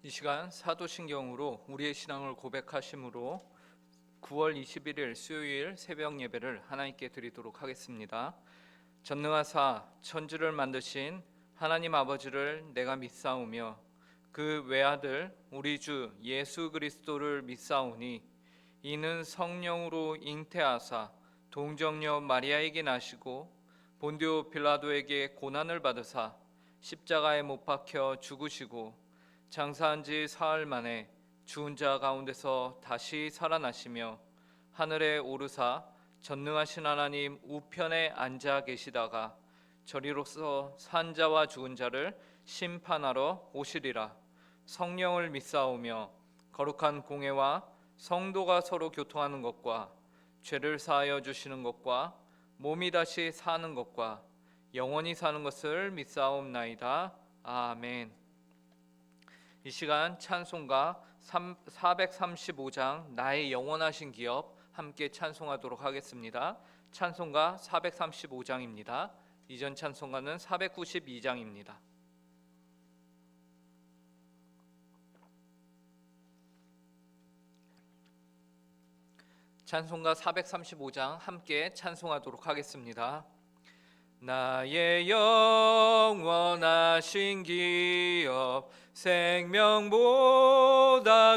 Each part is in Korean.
이 시간 사도신경으로 우리의 신앙을 고백하심으로 9월 21일 수요일 새벽 예배를 하나님께 드리도록 하겠습니다. 전능하사 천지를 만드신 하나님 아버지를 내가 믿사오며 그 외아들 우리 주 예수 그리스도를 믿사오니 이는 성령으로 잉태하사 동정녀 마리아에게 나시고 본디오 빌라도에게 고난을 받으사 십자가에 못 박혀 죽으시고 장사한 지 사흘 만에 죽은 자 가운데서 다시 살아나시며 하늘에 오르사 전능하신 하나님 우편에 앉아 계시다가 저리로서 산 자와 죽은 자를 심판하러 오시리라. 성령을 믿사오며 거룩한 공회와 성도가 서로 교통하는 것과 죄를 사하여 주시는 것과 몸이 다시 사는 것과 영원히 사는 것을 믿사옵나이다. 아멘. 이 시간 찬송가 435장 나의 영원하신 기업 함께 찬송하도록 하겠습니다. 찬송가 435장입니다. 이전 찬송가는 492장입니다. 찬송가 435장 함께 찬송하도록 하겠습니다. 나의 영원하신 기업 생명보다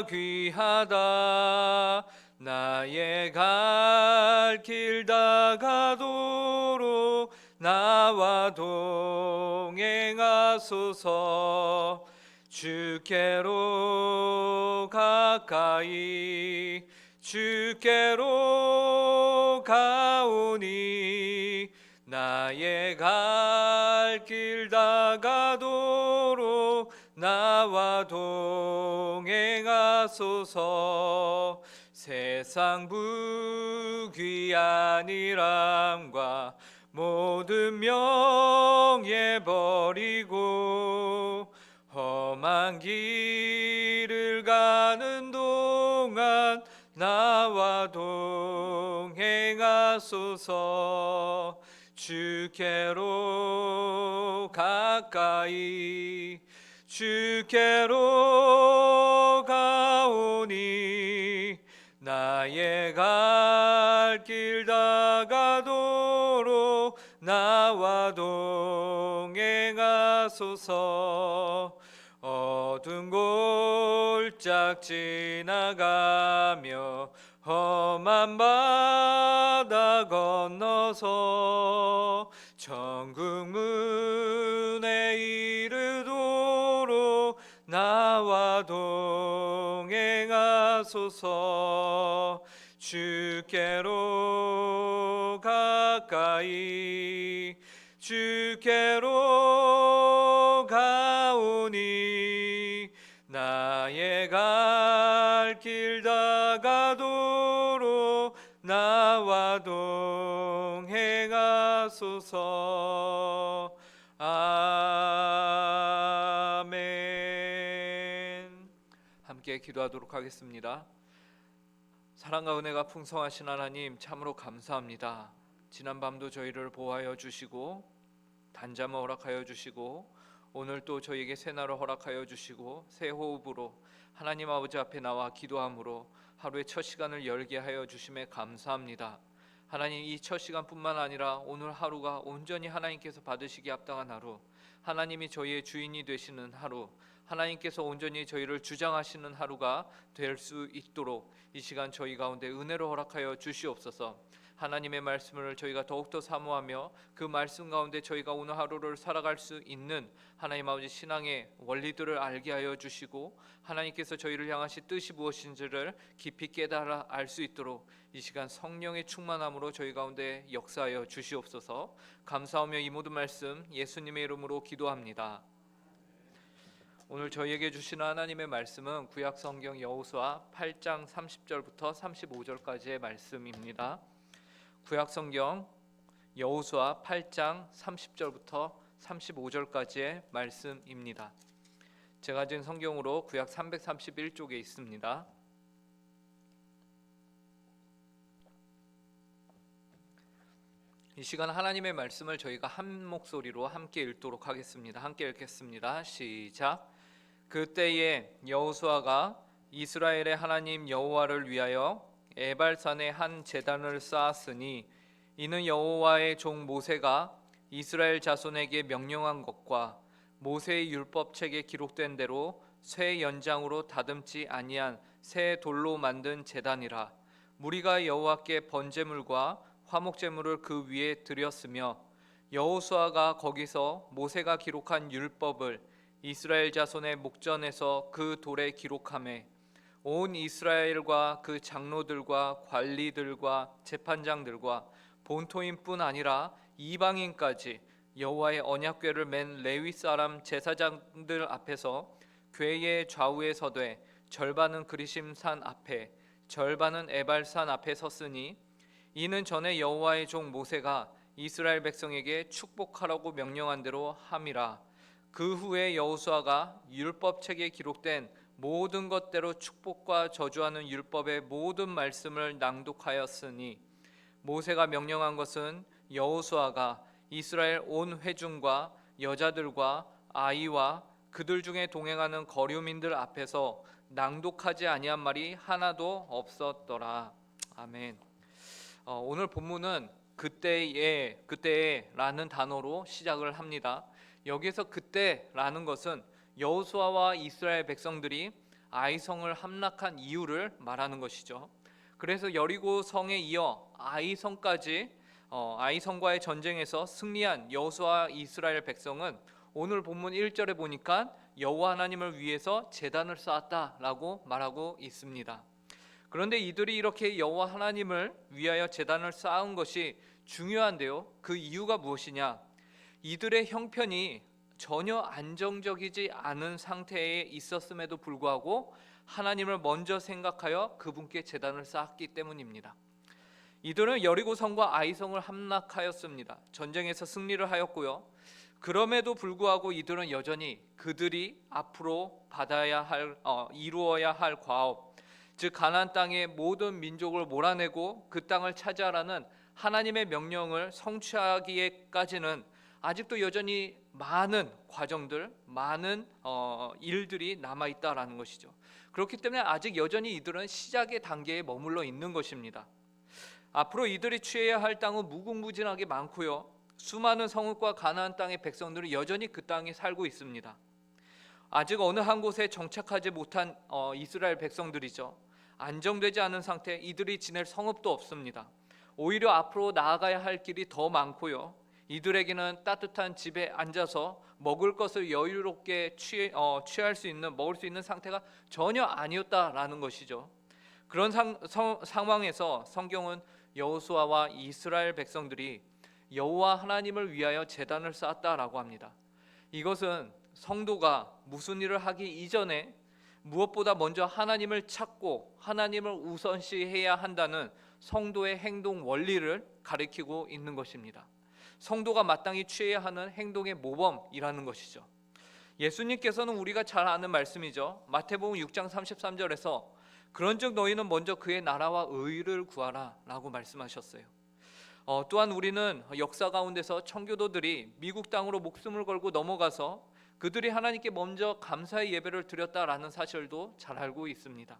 귀하다. 나의 갈 길 다가도록 나와 동행하소서. 주께로 가까이 주께로 가오니 나의 갈 길 다가도록 나와 동행하소서. 세상 부귀한 일함과 모든 명예 버리고 험한 길을 가는 동안 나와 동행하소서. 주께로 가까이 주께로 가오니 나의 갈 길 다가도록 나와 동행하소서. 어두운 골짝 지나가며 험한 바다 건너서 천국 문에 이르도록 나와 동행하소서. 주께로 가까이 주께로 가오니 나의 갈 길 다가도록 나와 동행하소서. 아멘. 함께 기도하도록 하겠습니다. 사랑과 은혜가 풍성하신 하나님 참으로 감사합니다. 지난 밤도 저희를 보호하여 주시고 단잠을 허락하여 주시고 오늘 또 저희에게 새날을 허락하여 주시고 새 호흡으로 하나님 아버지 앞에 나와 기도함으로 하루의 첫 시간을 열게 하여 주심에 감사합니다. 하나님, 이 첫 시간뿐만 아니라 오늘 하루가 온전히 하나님께서 받으시기 합당한 하루, 하나님이 저희의 주인이 되시는 하루, 하나님께서 온전히 저희를 주장하시는 하루가 될 수 있도록 이 시간 저희 가운데 은혜로 허락하여 주시옵소서. 하나님의 말씀을 저희가 더욱더 사모하며 그 말씀 가운데 저희가 오늘 하루를 살아갈 수 있는 하나님 아버지 신앙의 원리들을 알게 하여 주시고 하나님께서 저희를 향하신 뜻이 무엇인지를 깊이 깨달아 알 수 있도록 이 시간 성령의 충만함으로 저희 가운데 역사하여 주시옵소서. 감사하며 이 모든 말씀 예수님의 이름으로 기도합니다. 오늘 저희에게 주시는 하나님의 말씀은 구약성경 여호수아 8장 30절부터 35절까지의 말씀입니다. 구약성경 여호수아 8장 30절부터 35절까지의 말씀입니다. 제가 가진 성경으로 구약 331쪽에 있습니다. 이 시간 하나님의 말씀을 저희가 한 목소리로 함께 읽도록 하겠습니다. 함께 읽겠습니다. 시작. 그때에 여호수아가 이스라엘의 하나님 여호와를 위하여 에발산에 한 제단을 쌓았으니 이는 여호와의 종 모세가 이스라엘 자손에게 명령한 것과 모세의 율법책에 기록된 대로 쇠 연장으로 다듬지 아니한 새 돌로 만든 제단이라. 무리가 여호와께 번제물과 화목제물을 그 위에 드렸으며 여호수아가 거기서 모세가 기록한 율법을 이스라엘 자손의 목전에서 그 돌에 기록하매 온 이스라엘과 그 장로들과 관리들과 재판장들과 본토인뿐 아니라 이방인까지 여호와의 언약궤를 맨 레위 사람 제사장들 앞에서 궤의 좌우에 서되 절반은 그리심산 앞에 절반은 에발산 앞에 섰으니 이는 전에 여호와의 종 모세가 이스라엘 백성에게 축복하라고 명령한 대로 함이라. 그 후에 여호수아가 율법책에 기록된 모든 것대로 축복과 저주하는 율법의 모든 말씀을 낭독하였으니 모세가 명령한 것은 여호수아가 이스라엘 온 회중과 여자들과 아이와 그들 중에 동행하는 거류민들 앞에서 낭독하지 아니한 말이 하나도 없었더라. 아멘. 오늘 본문은 그때에라는 단어로 시작을 합니다. 여기서 그때라는 것은 여호수아와 이스라엘 백성들이 아이성을 함락한 이유를 말하는 것이죠. 그래서 여리고 성에 이어 아이성까지 아이성과의 전쟁에서 승리한 여호수아 이스라엘 백성은 오늘 본문 1절에 보니까 여호와 하나님을 위해서 제단을 쌓았다라고 말하고 있습니다. 그런데 이들이 이렇게 여호와 하나님을 위하여 제단을 쌓은 것이 중요한데요. 그 이유가 무엇이냐? 이들의 형편이 전혀 안정적이지 않은 상태에 있었음에도 불구하고 하나님을 먼저 생각하여 그분께 제단을 쌓았기 때문입니다. 이들은 여리고성과 아이성을 함락하였습니다. 전쟁에서 승리를 하였고요. 그럼에도 불구하고 이들은 여전히 그들이 앞으로 이루어야 할 과업, 즉 가나안 땅의 모든 민족을 몰아내고 그 땅을 차지하라는 하나님의 명령을 성취하기에까지는 아직도 여전히 많은 과정들, 많은 일들이 남아 있다라는 것이죠. 그렇기 때문에 아직 여전히 이들은 시작의 단계에 머물러 있는 것입니다. 앞으로 이들이 취해야 할 땅은 무궁무진하게 많고요. 수많은 성읍과 가나안 땅의 백성들은 여전히 그 땅에 살고 있습니다. 아직 어느 한 곳에 정착하지 못한 이스라엘 백성들이죠. 안정되지 않은 상태, 이들이 지낼 성읍도 없습니다. 오히려 앞으로 나아가야 할 길이 더 많고요. 이들에게는 따뜻한 집에 앉아서 먹을 것을 여유롭게 취할 수 있는, 먹을 수 있는 상태가 전혀 아니었다라는 것이죠. 그런 상황에서 성경은 여호수아와 이스라엘 백성들이 여호와 하나님을 위하여 제단을 쌓았다라고 합니다. 이것은 성도가 무슨 일을 하기 이전에 무엇보다 먼저 하나님을 찾고 하나님을 우선시해야 한다는 성도의 행동 원리를 가리키고 있는 것입니다. 성도가 마땅히 취해야 하는 행동의 모범이라는 것이죠. 예수님께서는 우리가 잘 아는 말씀이죠. 마태복음 6장 33절에서 그런즉 너희는 먼저 그의 나라와 의를 구하라 라고 말씀하셨어요. 또한 우리는 역사 가운데서 청교도들이 미국 땅으로 목숨을 걸고 넘어가서 그들이 하나님께 먼저 감사의 예배를 드렸다라는 사실도 잘 알고 있습니다.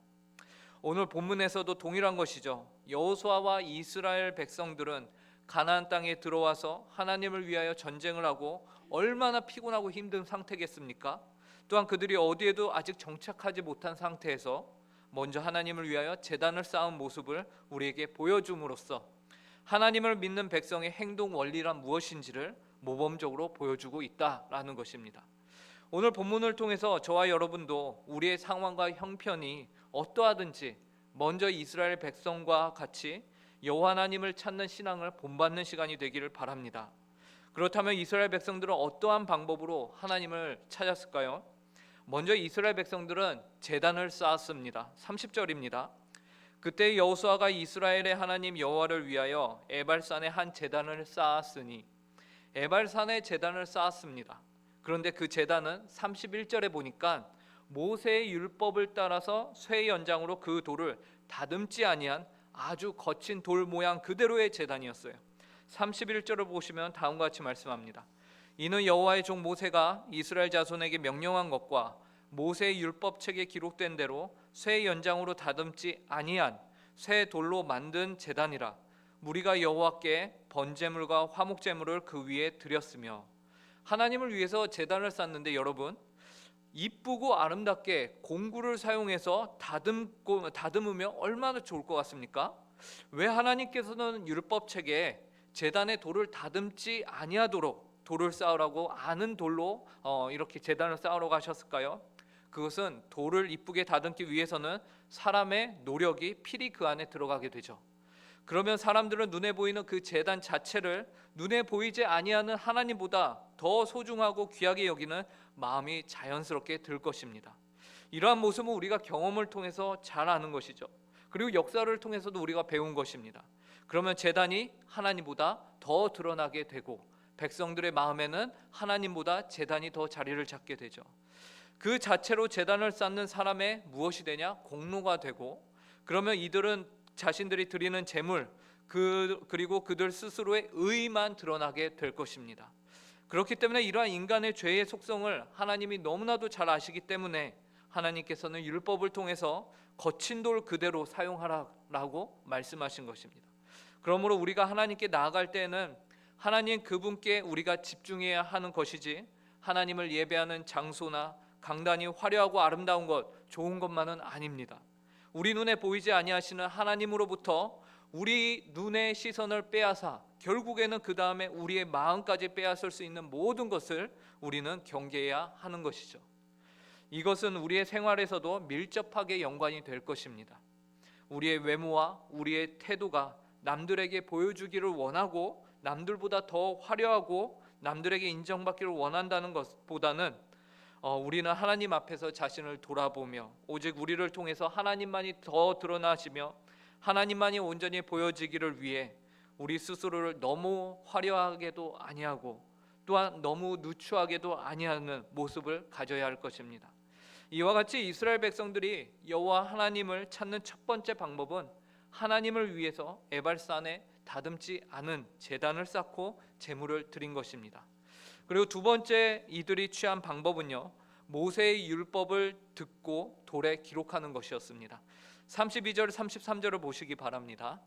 오늘 본문에서도 동일한 것이죠. 여호수아와 이스라엘 백성들은 가나안 땅에 들어와서 하나님을 위하여 전쟁을 하고 얼마나 피곤하고 힘든 상태겠습니까? 또한 그들이 어디에도 아직 정착하지 못한 상태에서 먼저 하나님을 위하여 제단을 쌓은 모습을 우리에게 보여줌으로써 하나님을 믿는 백성의 행동 원리란 무엇인지를 모범적으로 보여주고 있다라는 것입니다. 오늘 본문을 통해서 저와 여러분도 우리의 상황과 형편이 어떠하든지 먼저 이스라엘 백성과 같이 여호와 하나님을 찾는 신앙을 본받는 시간이 되기를 바랍니다. 그렇다면 이스라엘 백성들은 어떠한 방법으로 하나님을 찾았을까요? 먼저 이스라엘 백성들은 제단을 쌓았습니다. 30절입니다. 그때 여호수아가 이스라엘의 하나님 여호와를 위하여 에발산에 한 제단을 쌓았으니, 에발산에 제단을 쌓았습니다. 그런데 그 제단은 31절에 보니까 모세의 율법을 따라서 쇠 연장으로 그 돌을 다듬지 아니한 아주 거친 돌 모양 그대로의 제단이었어요. 31절을 보시면 다음과 같이 말씀합니다. 이는 여호와의 종 모세가 이스라엘 자손에게 명령한 것과 모세의 율법책에 기록된 대로 쇠 연장으로 다듬지 아니한 쇠 돌로 만든 제단이라. 무리가 여호와께 번제물과 화목제물을 그 위에 드렸으며. 하나님을 위해서 제단을 쌓는데 여러분, 이쁘고 아름답게 공구를 사용해서 다듬으면 얼마나 좋을 것 같습니까? 왜 하나님께서는 율법책에 제단의 돌을 다듬지 아니하도록 돌을 쌓으라고 아는 돌로 이렇게 제단을 쌓으라고 하셨을까요? 그것은 돌을 이쁘게 다듬기 위해서는 사람의 노력이 필히 그 안에 들어가게 되죠. 그러면 사람들은 눈에 보이는 그 제단 자체를 눈에 보이지 아니하는 하나님보다 더 소중하고 귀하게 여기는 마음이 자연스럽게 들 것입니다. 이러한 모습은 우리가 경험을 통해서 잘 아는 것이죠. 그리고 역사를 통해서도 우리가 배운 것입니다. 그러면 제단이 하나님보다 더 드러나게 되고 백성들의 마음에는 하나님보다 제단이 더 자리를 잡게 되죠. 그 자체로 제단을 쌓는 사람의 무엇이 되냐? 공로가 되고, 그러면 이들은 자신들이 드리는 제물 그리고 그들 스스로의 의만 드러나게 될 것입니다. 그렇기 때문에 이러한 인간의 죄의 속성을 하나님이 너무나도 잘 아시기 때문에 하나님께서는 율법을 통해서 거친 돌 그대로 사용하라고 말씀하신 것입니다. 그러므로 우리가 하나님께 나아갈 때에는 하나님 그분께 우리가 집중해야 하는 것이지, 하나님을 예배하는 장소나 강단이 화려하고 아름다운 것, 좋은 것만은 아닙니다. 우리 눈에 보이지 아니하시는 하나님으로부터 우리 눈의 시선을 빼앗아 결국에는 그 다음에 우리의 마음까지 빼앗을 수 있는 모든 것을 우리는 경계해야 하는 것이죠. 이것은 우리의 생활에서도 밀접하게 연관이 될 것입니다. 우리의 외모와 우리의 태도가 남들에게 보여주기를 원하고 남들보다 더 화려하고 남들에게 인정받기를 원한다는 것보다는 우리는 하나님 앞에서 자신을 돌아보며 오직 우리를 통해서 하나님만이 더 드러나시며 하나님만이 온전히 보여지기를 위해 우리 스스로를 너무 화려하게도 아니하고 또한 너무 누추하게도 아니하는 모습을 가져야 할 것입니다. 이와 같이 이스라엘 백성들이 여호와 하나님을 찾는 첫 번째 방법은 하나님을 위해서 에발산에 다듬지 않은 제단을 쌓고 제물을 드린 것입니다. 그리고 두 번째 이들이 취한 방법은요, 모세의 율법을 듣고 돌에 기록하는 것이었습니다. 32절 33절을 보시기 바랍니다.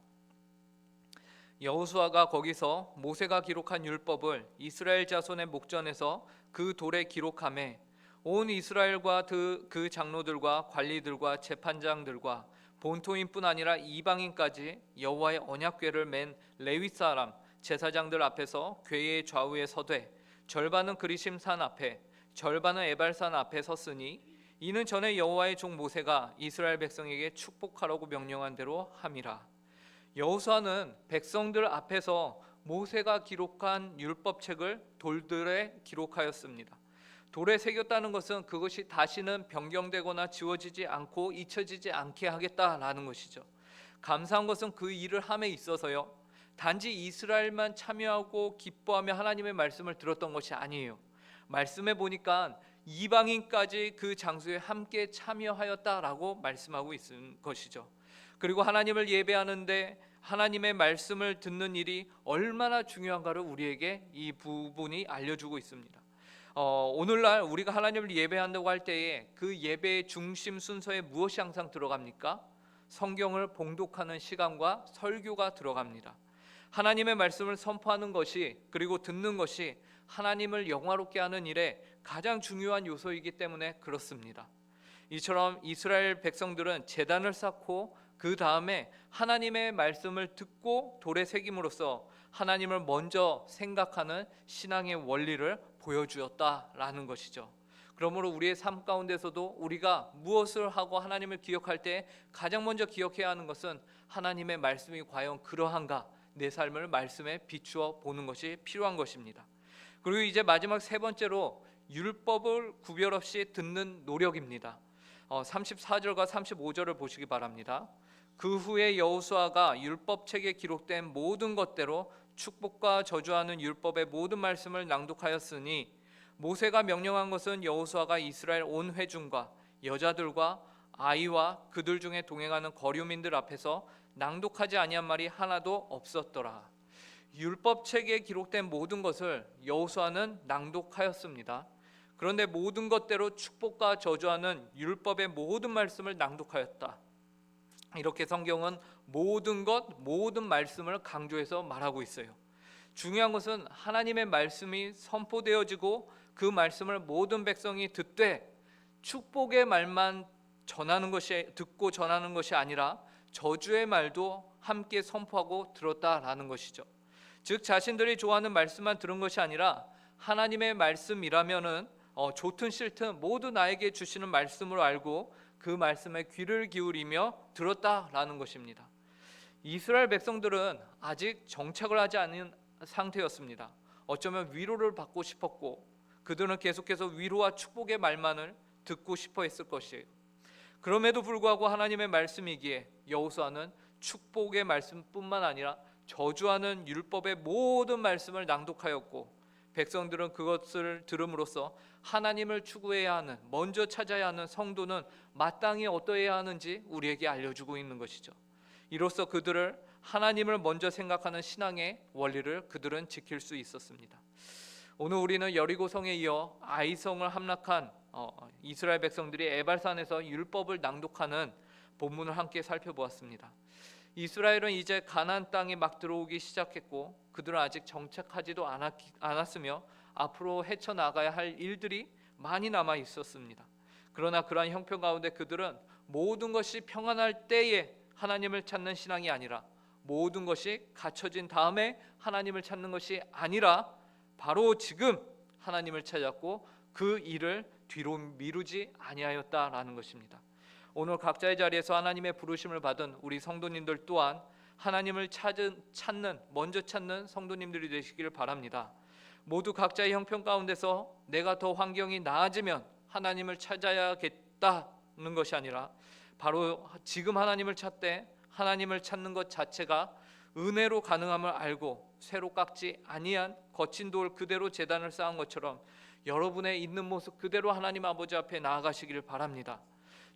여호수아가 거기서 모세가 기록한 율법을 이스라엘 자손의 목전에서 그 돌에 기록하매 온 이스라엘과 그 장로들과 관리들과 재판장들과 본토인뿐 아니라 이방인까지 여호와의 언약궤를 맨 레위 사람 제사장들 앞에서 궤의 좌우에 서되 절반은 그리심 산 앞에 절반은 에발산 앞에 섰으니 이는 전에 여호와의 종 모세가 이스라엘 백성에게 축복하라고 명령한 대로 함이라. 여호수아는 백성들 앞에서 모세가 기록한 율법책을 돌들에 기록하였습니다. 돌에 새겼다는 것은 그것이 다시는 변경되거나 지워지지 않고 잊혀지지 않게 하겠다라는 것이죠. 감사한 것은 그 일을 함에 있어서요, 단지 이스라엘만 참여하고 기뻐하며 하나님의 말씀을 들었던 것이 아니에요. 말씀해 보니까 이방인까지 그 장소에 함께 참여하였다라고 말씀하고 있는 것이죠. 그리고 하나님을 예배하는데 하나님의 말씀을 듣는 일이 얼마나 중요한가를 우리에게 이 부분이 알려주고 있습니다. 오늘날 우리가 하나님을 예배한다고 할 때에 그 예배의 중심 순서에 무엇이 항상 들어갑니까? 성경을 봉독하는 시간과 설교가 들어갑니다. 하나님의 말씀을 선포하는 것이, 그리고 듣는 것이 하나님을 영화롭게 하는 일에 가장 중요한 요소이기 때문에 그렇습니다. 이처럼 이스라엘 백성들은 제단을 쌓고 그 다음에 하나님의 말씀을 듣고 돌에 새김으로써 하나님을 먼저 생각하는 신앙의 원리를 보여주었다라는 것이죠. 그러므로 우리의 삶 가운데서도 우리가 무엇을 하고 하나님을 기억할 때 가장 먼저 기억해야 하는 것은 하나님의 말씀이 과연 그러한가, 내 삶을 말씀에 비추어 보는 것이 필요한 것입니다. 그리고 이제 마지막 세 번째로 율법을 구별 없이 듣는 노력입니다. 34절과 35절을 보시기 바랍니다. 그 후에 여호수아가 율법책에 기록된 모든 것대로 축복과 저주하는 율법의 모든 말씀을 낭독하였으니 모세가 명령한 것은 여호수아가 이스라엘 온 회중과 여자들과 아이와 그들 중에 동행하는 거류민들 앞에서 낭독하지 아니한 말이 하나도 없었더라. 율법책에 기록된 모든 것을 여호수아는 낭독하였습니다. 그런데 모든 것대로 축복과 저주하는 율법의 모든 말씀을 낭독하였다. 이렇게 성경은 모든 것, 모든 말씀을 강조해서 말하고 있어요. 중요한 것은 하나님의 말씀이 선포되어지고 그 말씀을 모든 백성이 듣되 축복의 말만 듣고 전하는 것이 아니라 저주의 말도 함께 선포하고 들었다라는 것이죠. 즉 자신들이 좋아하는 말씀만 들은 것이 아니라 하나님의 말씀이라면은 좋든 싫든 모두 나에게 주시는 말씀으로 알고 그 말씀에 귀를 기울이며 들었다라는 것입니다. 이스라엘 백성들은 아직 정착을 하지 않은 상태였습니다. 어쩌면 위로를 받고 싶었고 그들은 계속해서 위로와 축복의 말만을 듣고 싶어 했을 것이에요. 그럼에도 불구하고 하나님의 말씀이기에 여호수아는 축복의 말씀뿐만 아니라 저주하는 율법의 모든 말씀을 낭독하였고 백성들은 그것을 들음으로써 하나님을 추구해야 하는, 먼저 찾아야 하는 성도는 마땅히 어떠해야 하는지 우리에게 알려주고 있는 것이죠. 이로써 그들을 하나님을 먼저 생각하는 신앙의 원리를 그들은 지킬 수 있었습니다. 오늘 우리는 여리고성에 이어 아이성을 함락한 이스라엘 백성들이 에발산에서 율법을 낭독하는 본문을 함께 살펴보았습니다. 이스라엘은 이제 가나안 땅에 막 들어오기 시작했고 그들은 아직 정착하지도 않았으며 앞으로 헤쳐나가야 할 일들이 많이 남아 있었습니다. 그러나 그러한 형편 가운데 그들은 모든 것이 평안할 때에 하나님을 찾는 신앙이 아니라 모든 것이 갖춰진 다음에 하나님을 찾는 것이 아니라 바로 지금 하나님을 찾았고 그 일을 뒤로 미루지 아니하였다라는 것입니다. 오늘 각자의 자리에서 하나님의 부르심을 받은 우리 성도님들 또한 하나님을 먼저 찾는 성도님들이 되시기를 바랍니다. 모두 각자의 형편 가운데서 내가 더 환경이 나아지면 하나님을 찾아야겠다는 것이 아니라 바로 지금 하나님을 찾되 하나님을 찾는 것 자체가 은혜로 가능함을 알고 새로 깎지 아니한 거친 돌 그대로 제단을 쌓은 것처럼 여러분의 있는 모습 그대로 하나님 아버지 앞에 나아가시기를 바랍니다.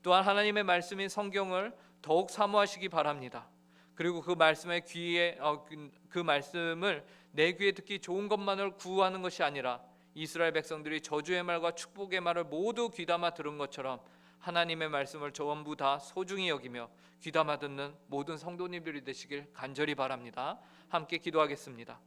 또한 하나님의 말씀인 성경을 더욱 사모하시기 바랍니다. 그리고 그 말씀의 그 말씀을 내 귀에 듣기 좋은 것만을 구하는 것이 아니라 이스라엘 백성들이 저주의 말과 축복의 말을 모두 귀담아 들은 것처럼 하나님의 말씀을 전부 다 소중히 여기며 귀담아 듣는 모든 성도님들이 되시길 간절히 바랍니다. 함께 기도하겠습니다.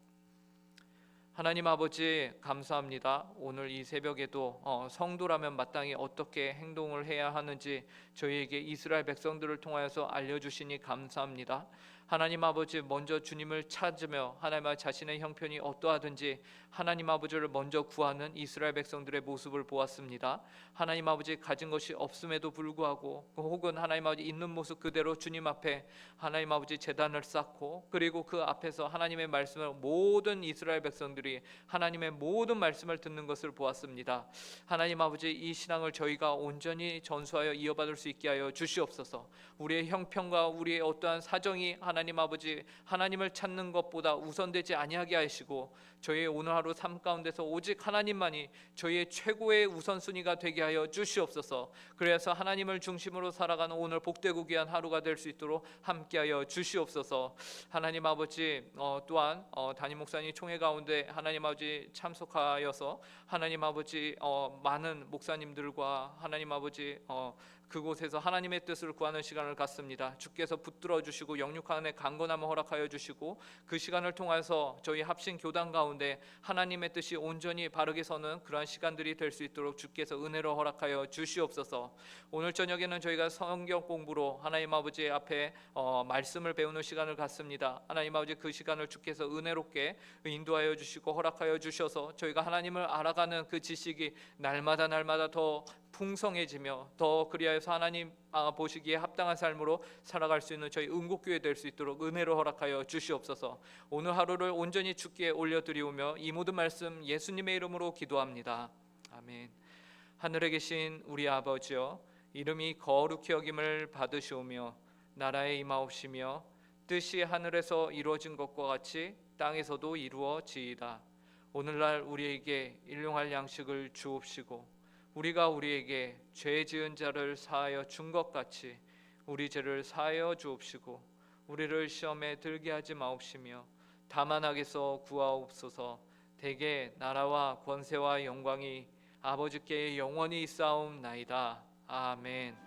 하나님 아버지 감사합니다. 오늘 이 새벽에도 성도라면 마땅히 어떻게 행동을 해야 하는지 저희에게 이스라엘 백성들을 통하여서 알려주시니 감사합니다. 하나님 아버지 먼저 주님을 찾으며 하나님 자신의 형편이 어떠하든지 하나님 아버지를 먼저 구하는 이스라엘 백성들의 모습을 보았습니다. 하나님 아버지 가진 것이 없음에도 불구하고 혹은 하나님 아버지 있는 모습 그대로 주님 앞에 하나님 아버지 제단을 쌓고 그리고 그 앞에서 하나님의 말씀을 모든 이스라엘 백성들이 하나님의 모든 말씀을 듣는 것을 보았습니다. 하나님 아버지 이 신앙을 저희가 온전히 전수하여 이어받을 수 있게 하여 주시옵소서. 우리의 형편과 우리의 어떠한 사정이 하나님 아버지 하나님을 찾는 것보다 우선되지 아니하게 하시고 저희의 오늘 하루 삶 가운데서 오직 하나님만이 저희의 최고의 우선순위가 되게 하여 주시옵소서. 그래서 하나님을 중심으로 살아가는 오늘 복되고 귀한 하루가 될 수 있도록 함께하여 주시옵소서. 하나님 아버지 또한 담임 목사님 총회 가운데 하나님 아버지 참석하여서 하나님 아버지 많은 목사님들과 하나님 아버지 그곳에서 하나님의 뜻을 구하는 시간을 갖습니다. 주께서 붙들어 주시고 영육간의 강건함을 허락하여 주시고 그 시간을 통해서 저희 합신 교단 가운데 하나님의 뜻이 온전히 바르게 서는 그러한 시간들이 될 수 있도록 주께서 은혜로 허락하여 주시옵소서. 오늘 저녁에는 저희가 성경 공부로 하나님 아버지 앞에 말씀을 배우는 시간을 갖습니다. 하나님 아버지 그 시간을 주께서 은혜롭게 인도하여 주시고 허락하여 주셔서 저희가 하나님을 알아가는 그 지식이 날마다 더 풍성해지며 더 그리하여서 하나님 보시기에 합당한 삶으로 살아갈 수 있는 저희 은국교회 될 수 있도록 은혜로 허락하여 주시옵소서. 오늘 하루를 온전히 주께 올려드리오며 이 모든 말씀 예수님의 이름으로 기도합니다. 아멘. 하늘에 계신 우리 아버지여, 이름이 거룩히 여김을 받으시오며 나라에 임하옵시며 뜻이 하늘에서 이루어진 것과 같이 땅에서도 이루어지이다. 오늘날 우리에게 일용할 양식을 주옵시고 우리가 우리에게 죄 지은 자를 사하여 준 것 같이 우리 죄를 사하여 주옵시고 우리를 시험에 들게 하지 마옵시며 다만 악에서 구하옵소서. 대개 나라와 권세와 영광이 아버지께 영원히 있사옵나이다. 아멘.